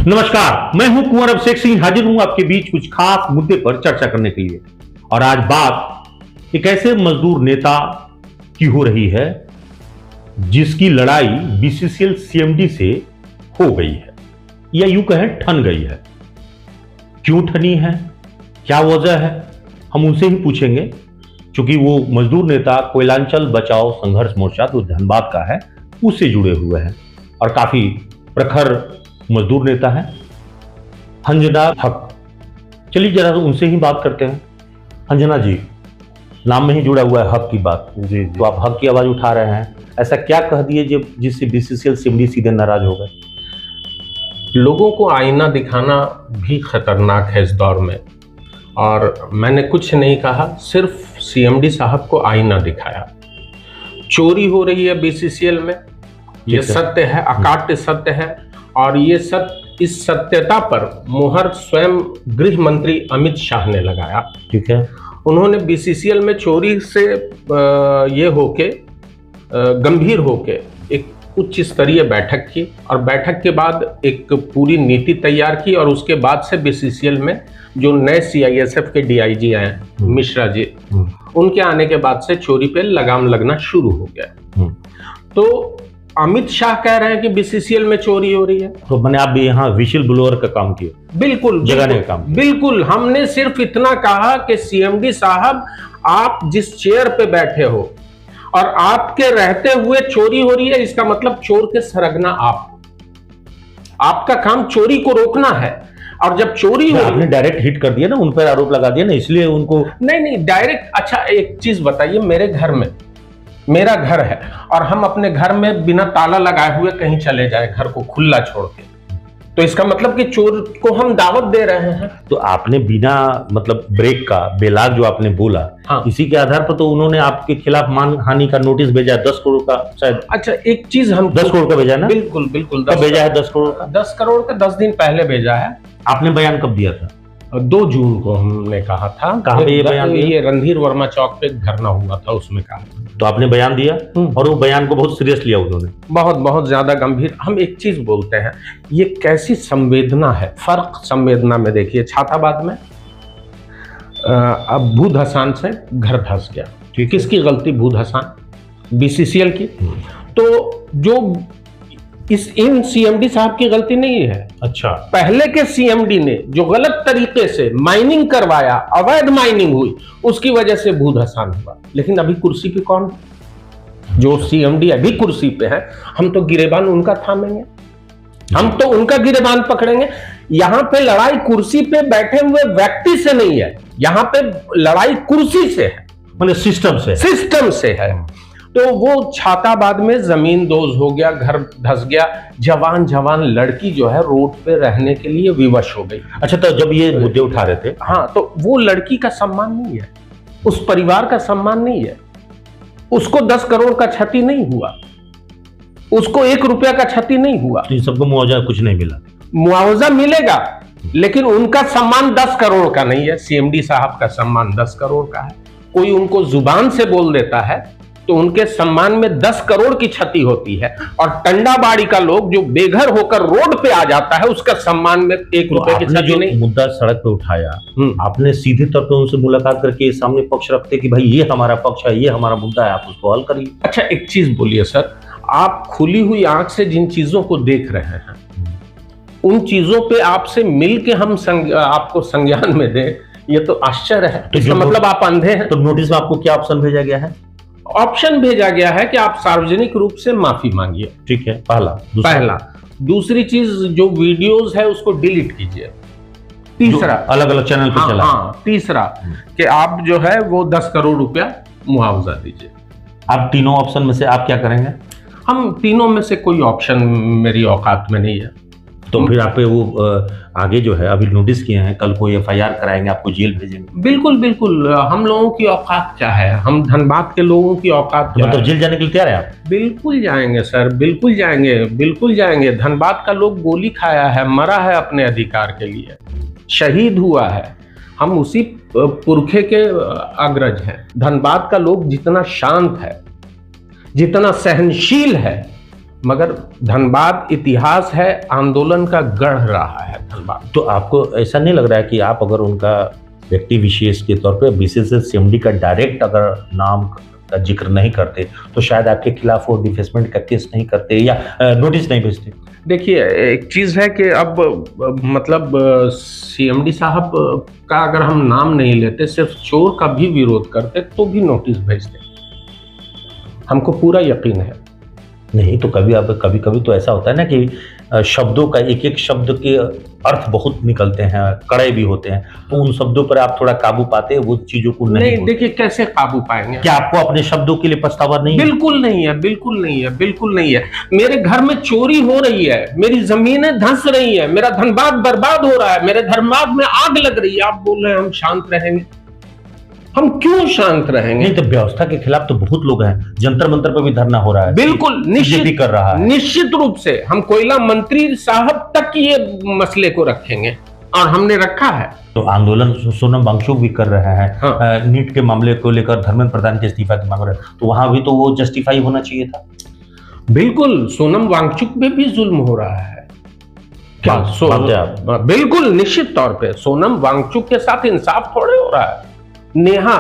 नमस्कार, मैं हूं कुंवर अभिषेक सिंह, हाजिर हूं आपके बीच कुछ खास मुद्दे पर चर्चा करने के लिए। और आज बात एक ऐसे मजदूर नेता की हो रही है जिसकी लड़ाई बीसीसीएल सीएमडी से हो गई है, या यूं कहें ठन गई है। क्यों ठनी है, क्या वजह है, हम उनसे ही पूछेंगे, क्योंकि वो मजदूर नेता कोयलांचल बचाओ संघर्ष मोर्चा जो धनबाद का है उससे जुड़े हुए हैं और काफी प्रखर मजदूर नेता है, अंजना हक। चलिए जरा उनसे ही बात करते हैं। अंजना जी, नाम में ही जुड़ा हुआ है हक की बात जी। तो आप हक की आवाज उठा रहे हैं, ऐसा क्या कह दिए जिससे बीसीसीएल सीएमडी सीधे नाराज हो गए? लोगों को आईना दिखाना भी खतरनाक है इस दौर में, और मैंने कुछ नहीं कहा, सिर्फ सीएमडी साहब को आईना दिखाया। चोरी हो रही है बीसीसीएल में, ये सत्य है, अकाट्य सत्य है, और ये इस सत्यता पर मुहर स्वयं गृह मंत्री अमित शाह ने लगाया। ठीक है, उन्होंने बीसीसीएल में चोरी से ये होके गंभीर होके एक उच्च स्तरीय बैठक की, और बैठक के बाद एक पूरी नीति तैयार की, और उसके बाद से बीसीसीएल में जो नए सीआईएसएफ के डीआईजी आए मिश्रा जी, उनके आने के बाद से चोरी पे लगाम लगना शुरू हो गया। तो अमित शाह कह रहे हैं कि बीसीसीएल में चोरी हो रही है, तो मैंने आप भी यहाँ विशिल ब्लोअर का काम किया, बिल्कुल जगाने का काम। बिल्कुल, हमने सिर्फ इतना कहा कि सीएमडी साहब, आप जिस चेयर पे बैठे हो और आपके रहते हुए चोरी हो रही है, इसका मतलब चोर के सरगना आपका काम चोरी को रोकना है। और जब चोरी हो, आपने डायरेक्ट हिट कर दिया ना, उन पर आरोप लगा दिया ना, इसलिए उनको नहीं डायरेक्ट। अच्छा एक चीज बताइए, मेरे घर में, मेरा घर है और हम अपने घर में बिना ताला लगाए हुए कहीं चले जाए, घर को खुला छोड़ के, तो इसका मतलब कि चोर को हम दावत दे रहे हैं। तो आपने बिना मतलब ब्रेक का बेलाग जो आपने बोला, हाँ, इसी के आधार पर तो उन्होंने आपके खिलाफ मानहानि का नोटिस भेजा है, 10 करोड़ का शायद। अच्छा एक चीज, हम 10 करोड़ का भेजा है ना? बिल्कुल बिल्कुल, कब भेजा है? 10 करोड़ का 10 करोड़ का 10 दिन पहले भेजा है। आपने बयान कब दिया था? 2 जून को हमने कहा था। कहाँ पे ये बयान दिया? ये रणधीर वर्मा चौक पे धरना हुआ था, उसमें कहा। तो आपने बयान दिया और वो बयान को बहुत सीरियस लिया उन्होंने, बहुत ज्यादा गंभीर। हम एक चीज बोलते हैं, ये कैसी संवेदना है, फर्क संवेदना में देखिए। छाताबाद में अब भू धसान से घर धस गया, किसकी गलती? भू धसान, बीसीसीएल की। तो जो इन सीएमडी साहब की गलती नहीं है। अच्छा, पहले के सीएमडी ने जो गलत तरीके से माइनिंग करवाया, अवैध माइनिंग हुई, उसकी वजह से भू धसान हुआ। लेकिन अभी कुर्सी पे कौन? जो सीएमडी अभी कुर्सी पे है, हम तो गिरेबान उनका थामेंगे, हम तो उनका गिरेबान पकड़ेंगे। यहां पे लड़ाई कुर्सी पे बैठे हुए व्यक्ति से नहीं है, यहां पे लड़ाई कुर्सी से है, मतलब सिस्टम से है। तो वो छाताबाद में जमीन दोज हो गया, घर धस गया, जवान लड़की जो है रोड पे रहने के लिए विवश हो गई। अच्छा, तो जब ये मुद्दे उठा रहे थे, हाँ, तो वो लड़की का सम्मान नहीं है, उस परिवार का सम्मान नहीं है। उसको 10 करोड़ का क्षति नहीं हुआ, उसको 1 रुपया का क्षति नहीं हुआ। तो इन सबको मुआवजा कुछ नहीं मिला? मुआवजा मिलेगा, लेकिन उनका सम्मान 10 करोड़ का नहीं है। सीएमडी साहब का सम्मान 10 करोड़ का है। कोई उनको जुबान से बोल देता है तो उनके सम्मान में 10 करोड़ की क्षति होती है, और टंडाबाड़ी का लोग जो बेघर होकर रोड पे आ जाता है, उसका सम्मान में 1 रुपए की क्षति नहीं। मुद्दा सड़क पे उठाया, आपने सीधे तौर पे उनसे मुलाकात करके सामने पक्ष रखते कि भाई ये हमारा पक्ष है, ये हमारा मुद्दा है, आप उसको हल करिए। अच्छा एक चीज बोलिए सर, आप खुली हुई आंख से जिन चीजों को देख रहे हैं, उन चीजों पे आपसे मिल के हम आपको संज्ञान में दें, ये तो आश्चर्य है। तो इसका मतलब आप अंधे हैं। तो नोटिस में आपको क्या ऑप्शन भेजा गया है? ऑप्शन भेजा गया है कि आप सार्वजनिक रूप से माफी मांगिए। ठीक है, पहला। दूसरी चीज, जो वीडियोस है उसको डिलीट कीजिए। तीसरा, अलग अलग चैनल पे चला। हाँ, तीसरा कि आप जो है वो 10 करोड़ रुपया मुआवजा दीजिए। आप तीनों ऑप्शन में से आप क्या करेंगे? हम तीनों में से कोई ऑप्शन मेरी औकात में नहीं है। तो फिर आप वो आगे जो है अभी नोटिस किए हैं, कल को एफआईआर कराएंगे, आपको जेल भेजेंगे? बिल्कुल, हम लोगों की औकात क्या है, हम धनबाद के लोगों की औकात क्या है? मतलब जेल जाने के लिए तैयार है आप? बिल्कुल जाएंगे सर, बिल्कुल जाएंगे। धनबाद का लोग गोली खाया है, मरा है अपने अधिकार के लिए, शहीद हुआ है। हम उसी पुरखे के अग्रज हैं। धनबाद का लोग जितना शांत है, जितना सहनशील है, मगर धनबाद इतिहास है, आंदोलन का गढ़ रहा है धनबाद। तो आपको ऐसा नहीं लग रहा है कि आप अगर उनका व्यक्ति विशेष के तौर पे बीसीसीआई सीएमडी का डायरेक्ट अगर नाम का जिक्र नहीं करते तो शायद आपके खिलाफ वो डिफेसमेंट का केस नहीं करते या नोटिस नहीं भेजते? देखिए, एक चीज है कि अब मतलब सीएमडी साहब का अगर हम नाम नहीं लेते, सिर्फ चोर का भी विरोध करते तो भी नोटिस भेजते, हमको पूरा यकीन है। नहीं तो कभी कभी तो ऐसा होता है ना कि शब्दों का एक एक शब्द के अर्थ बहुत निकलते हैं, कड़े भी होते हैं, तो उन शब्दों पर आप थोड़ा काबू पाते हैं, वो चीजों को नहीं देखिए कैसे काबू पाएंगे? क्या आपको अपने शब्दों के लिए पछतावा नहीं? बिल्कुल नहीं है, बिल्कुल नहीं है, बिल्कुल नहीं है। मेरे घर में चोरी हो रही है, मेरी जमीनें धंस रही है, मेरा धनबाद बर्बाद हो रहा है, मेरे धनबाद में आग लग रही है, आप बोल रहे हैं हम शांत रहेंगे? हम क्यों शांत रहेंगे? नहीं तो व्यवस्था के खिलाफ तो बहुत लोग हैं, जंतर मंतर पर भी धरना हो रहा है, बिल्कुल निश्चित कर रहा है, निश्चित रूप से हम कोयला मंत्री साहब तक ये मसले को रखेंगे और हमने रखा है। तो आंदोलन सोनम वांगचुक भी कर रहे हैं। हाँ। नीट के मामले को लेकर धर्मेंद्र प्रधान के इस्तीफा की मांग रहे हैं, तो वहां भी तो वो जस्टिफाई होना चाहिए था। बिल्कुल, सोनम वांगचुक पे भी जुल्म हो रहा है क्या? बिल्कुल निश्चित तौर पे सोनम वांगचुक के साथ इंसाफ थोड़े हो रहा है। नेहा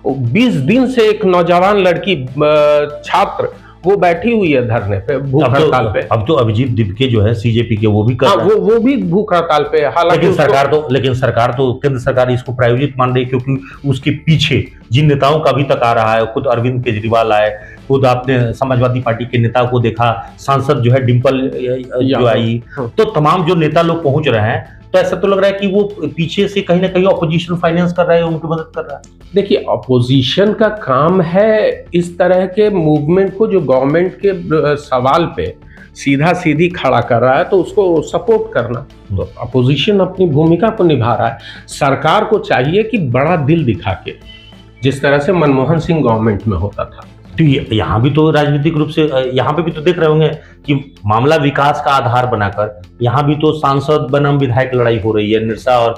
20 दिन से एक नौजवान लड़की छात्र वो बैठी हुई है धरने पे, भूख हड़ताल पे। अब तो अभिजीत दिपके जो है सीजेपी के वो भी कर रहे हैं। वो भी भूख हड़ताल पे। हालांकि लेकिन सरकार तो केंद्र सरकार इसको प्रायोजित मान रही है, क्योंकि उसके पीछे जिन नेताओं का अभी तक आ रहा है, खुद अरविंद केजरीवाल आए, खुद आपने समाजवादी पार्टी के नेताओं को देखा, सांसद जो है डिम्पल जो आई, तो तमाम जो नेता लोग पहुंच रहे हैं, तो ऐसा तो लग रहा है कि वो पीछे से कहीं ना कहीं ऑपोजिशन फाइनेंस कर रहा है, उनकी मदद कर रहा है। देखिए, ऑपोजिशन का काम है इस तरह के मूवमेंट को जो गवर्नमेंट के सवाल पे सीधा सीधी खड़ा कर रहा है तो उसको सपोर्ट करना। तो अपोजिशन अपनी भूमिका को निभा रहा है। सरकार को चाहिए कि बड़ा दिल दिखा के, जिस तरह से मनमोहन सिंह गवर्नमेंट में होता था। तो यहाँ भी तो राजनीतिक रूप से यहाँ पे भी तो देख रहे होंगे कि मामला विकास का आधार बनाकर यहाँ भी तो सांसद बनाम विधायक लड़ाई हो रही है निरसा और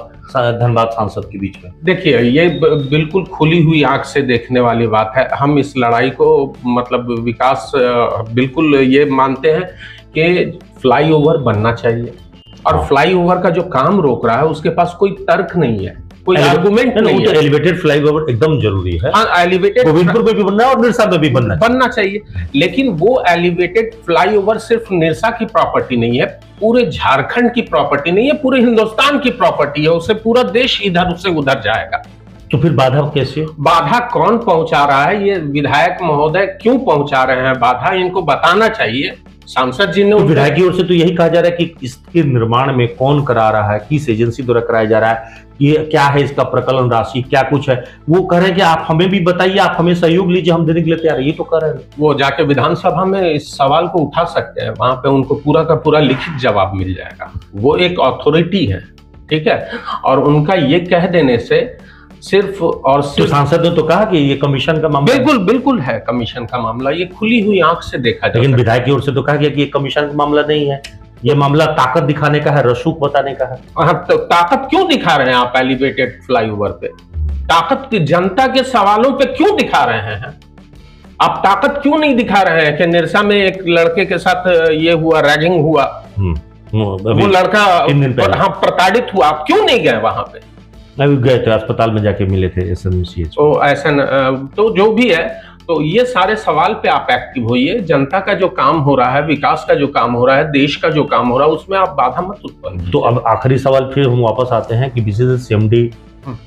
धनबाद सांसद के बीच में। देखिए, ये बिल्कुल खुली हुई आंख से देखने वाली बात है। हम इस लड़ाई को मतलब विकास बिल्कुल ये मानते हैं कि फ्लाईओवर बनना चाहिए, और फ्लाईओवर का जो काम रोक रहा है उसके पास कोई तर्क नहीं है, कोई आर्गुमेंट नहीं है। एलिवेटेड फ्लाईओवर एकदम जरूरी है। हाँ, एलिवेटेड गोविंदपुर में भी बनना है और निरसा में भी बनना चाहिए। लेकिन वो एलिवेटेड फ्लाईओवर सिर्फ निरसा की प्रॉपर्टी नहीं है, पूरे झारखंड की प्रॉपर्टी नहीं है, पूरे हिंदुस्तान की प्रॉपर्टी है। उससे पूरा देश इधर से उधर जाएगा। तो फिर बाधा कैसे? बाधा कौन पहुंचा रहा है? ये विधायक महोदय क्यों पहुंचा रहे हैं बाधा? इनको बताना चाहिए। सांसद जी ने तो विधायक की ओर से तो यही कहा जा रहा है कि इसके निर्माण में कौन करा रहा है, किस एजेंसी द्वारा कराया जा रहा है, ये क्या है, इसका प्रकलन राशि क्या कुछ है। वो कह रहे हैं कि आप हमें भी बताइए, आप हमें सहयोग लीजिए, हम देने के लिए तैयार है। ये तो कह रहे हैं। वो जाके विधानसभा में इस सवाल को उठा सकते हैं, वहां पे उनको पूरा का पूरा लिखित जवाब मिल जाएगा। वो एक अथॉरिटी है, ठीक है, और उनका ये कह देने से सिर्फ और सिर्फ। तो सांसद ने तो कहा कि ये कमीशन का मामला बिल्कुल है कमीशन का मामला, ये खुली हुई आंख से देखा जाए। लेकिन विधायक की ओर से तो कहा गया कि ये कमीशन का मामला नहीं है, ये मामला ताकत दिखाने का है, रसूख बताने का है। हाँ, तो ताकत क्यों दिखा रहे हैं आप एलिवेटेड फ्लाईओवर पे? ताकत जनता के सवालों पे क्यों दिखा रहे हैं? आप ताकत क्यों नहीं दिखा रहे हैं कि निरसा में एक लड़के के साथ ये हुआ, रैगिंग हुआ, वो लड़का हाँ प्रताड़ित हुआ, आप क्यों नहीं गए वहां पे? अभी गए थे, अस्पताल में जाके मिले थे एसएमसीएच। ऐसा तो जो भी है, तो ये सारे सवाल पे आप एक्टिव होइए। जनता का जो काम हो रहा है, विकास का जो काम हो रहा है, देश का जो काम हो रहा है, उसमें आप बाधा मत उत्पन्न। तो अब आखिरी सवाल फिर हम वापस आते हैं कि बीसीसीआई सीएमडी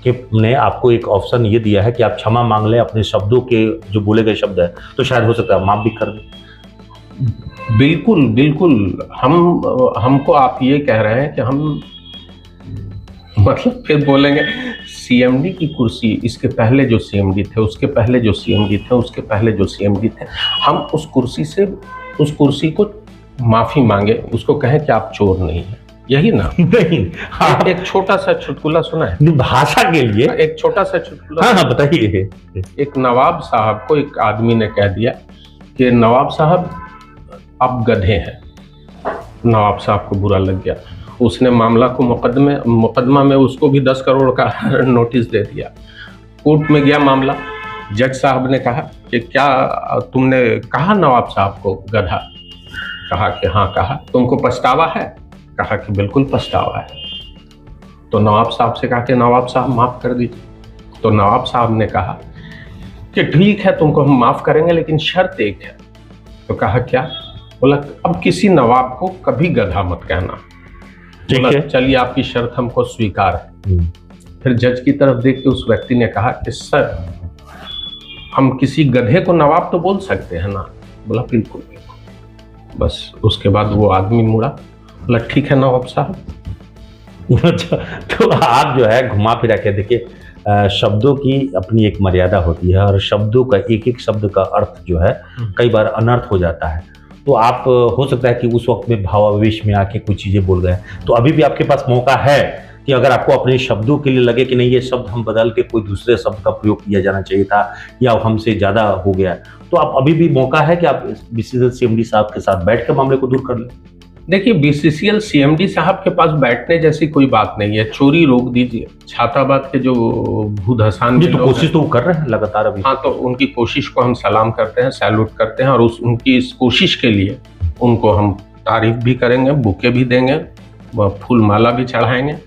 के ने आपको एक ऑप्शन ये दिया है कि आप क्षमा मांग लें अपने शब्दों के, जो बोले गए शब्द है, तो शायद हो सकता है माफ भी कर दें। बिल्कुल हमको आप ये कह रहे हैं कि हम मतलब फिर बोलेंगे सीएमडी की कुर्सी, इसके पहले जो सीएमडी थे, उसके पहले जो सीएमडी थे, उसके पहले जो सीएमडी थे, हम उस कुर्सी को माफी मांगे, उसको कहें कि आप चोर नहीं है, यही ना? नहीं, हाँ। एक छोटा सा चुटकुला सुना है भाषा के लिए, एक छोटा सा चुटकुला। हाँ बताइए। एक नवाब साहब को एक आदमी ने कह दिया कि नवाब साहब आप गधे हैं। नवाब साहब को बुरा लग गया, उसने मामला को मुकदमा में उसको भी 10 करोड़ का नोटिस दे दिया। कोर्ट में गया मामला, जज साहब ने कहा कि क्या तुमने कहा नवाब साहब को गधा? कहा कि हाँ। कहा तुमको पछतावा है? कहा कि बिल्कुल पछतावा है। तो नवाब साहब से कहा कि नवाब साहब माफ कर दीजिए। तो नवाब साहब ने कहा कि ठीक है, तुमको हम माफ करेंगे, लेकिन शर्त एक है। तो कहा क्या? बोला अब किसी नवाब को कभी गधा मत कहना। बोला चलिए, आपकी शर्त हमको स्वीकार है। फिर जज की तरफ देख के उस व्यक्ति ने कहा कि सर, हम किसी गधे को नवाब तो बोल सकते हैं ना? बोला बिल्कुल बिल्कुल। बस उसके बाद वो आदमी मुड़ा, बोला ठीक है नवाब साहब। अच्छा, तो आप जो है घुमा फिरा के देखिए, शब्दों की अपनी एक मर्यादा होती है और शब्दों का एक एक शब्द का अर्थ जो है कई बार अनर्थ हो जाता है। तो आप हो सकता है कि उस वक्त में भावावेश में आके कुछ चीजें बोल गए। तो अभी भी आपके पास मौका है कि अगर आपको अपने शब्दों के लिए लगे कि नहीं, ये शब्द हम बदल के कोई दूसरे शब्द का प्रयोग किया जाना चाहिए था या हमसे ज्यादा हो गया, तो आप अभी भी मौका है कि आप बीसीसीएल सीएमडी साहब के साथ बैठ के मामले को दूर कर लें। देखिए, बीसीसीएल सीएमडी साहब के पास बैठने जैसी कोई बात नहीं है। चोरी रोक दीजिए। छाताबाद के जो भूधसान तो कोशिश तो वो कर रहे हैं लगातार अभी। हाँ, तो उनकी कोशिश को हम सलाम करते हैं, सैल्यूट करते हैं, और उनकी इस कोशिश के लिए उनको हम तारीफ भी करेंगे, बुके भी देंगे, फूल माला भी चढ़ाएंगे।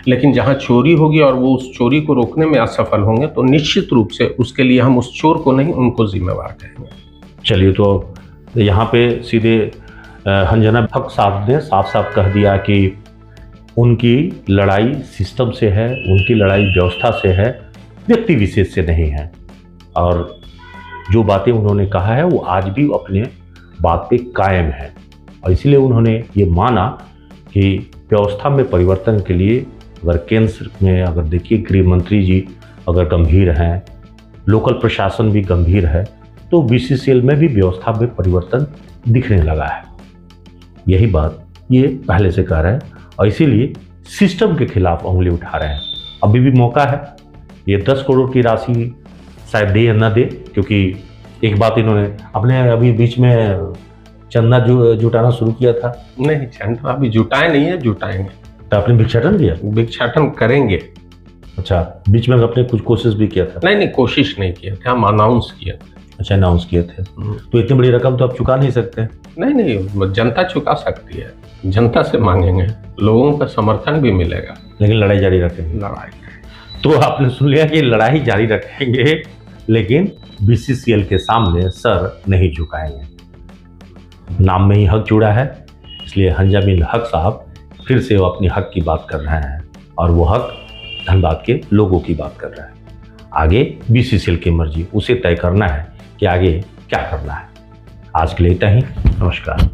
लेकिन जहाँ चोरी होगी और वो उस चोरी को रोकने में असफल होंगे, तो निश्चित रूप से उसके लिए हम उस चोर को नहीं, उनको जिम्मेवार कहेंगे। चलिए, तो यहाँ पे सीधे हंजना हक साहब ने साफ साफ कह दिया कि उनकी लड़ाई सिस्टम से है, उनकी लड़ाई व्यवस्था से है, व्यक्ति विशेष से नहीं है। और जो बातें उन्होंने कहा है वो आज भी अपने बात पे कायम है। और इसीलिए उन्होंने ये माना कि व्यवस्था में परिवर्तन के लिए अगर केंद्र में अगर देखिए गृह मंत्री जी अगर गंभीर हैं, लोकल प्रशासन भी गंभीर है, तो बीसीसीएल में भी व्यवस्था में परिवर्तन दिखने लगा है। यही बात ये पहले से कह रहे हैं और इसीलिए सिस्टम के खिलाफ उंगली उठा रहे हैं। अभी भी मौका है। ये 10 करोड़ की राशि शायद दे या न दे, क्योंकि एक बात इन्होंने अपने अभी बीच में चंदा जुटाना शुरू किया था। नहीं, चंदा अभी जुटाए नहीं है, जुटाएंगे। तो आपने भिक्षाटन किया? भिक्षाटन करेंगे। अच्छा, बीच में आपने कुछ कोशिश भी किया था? नहीं, कोशिश नहीं किया था, हम अनाउंस किया था। अच्छा, अनाउंस किए थे। तो इतनी बड़ी रकम तो आप चुका नहीं सकते? नहीं, जनता चुका सकती है, जनता से मांगेंगे, लोगों का समर्थन भी मिलेगा। लेकिन लड़ाई जारी रखेंगे? लड़ाई। तो आपने सुन लिया कि लड़ाई जारी रखेंगे, लेकिन बीसीसीएल के सामने सर नहीं झुकाएंगे। नाम में ही हक जुड़ा है, इसलिए हंजामिल हक साहब फिर से वो अपनी हक की बात कर रहे हैं और वो हक धनबाद के लोगों की बात कर रहे हैं। आगे बीसीसीएल की मर्जी, उसे तय करना है कि आगे क्या करना है। आज के लिए इतना ही। नमस्कार।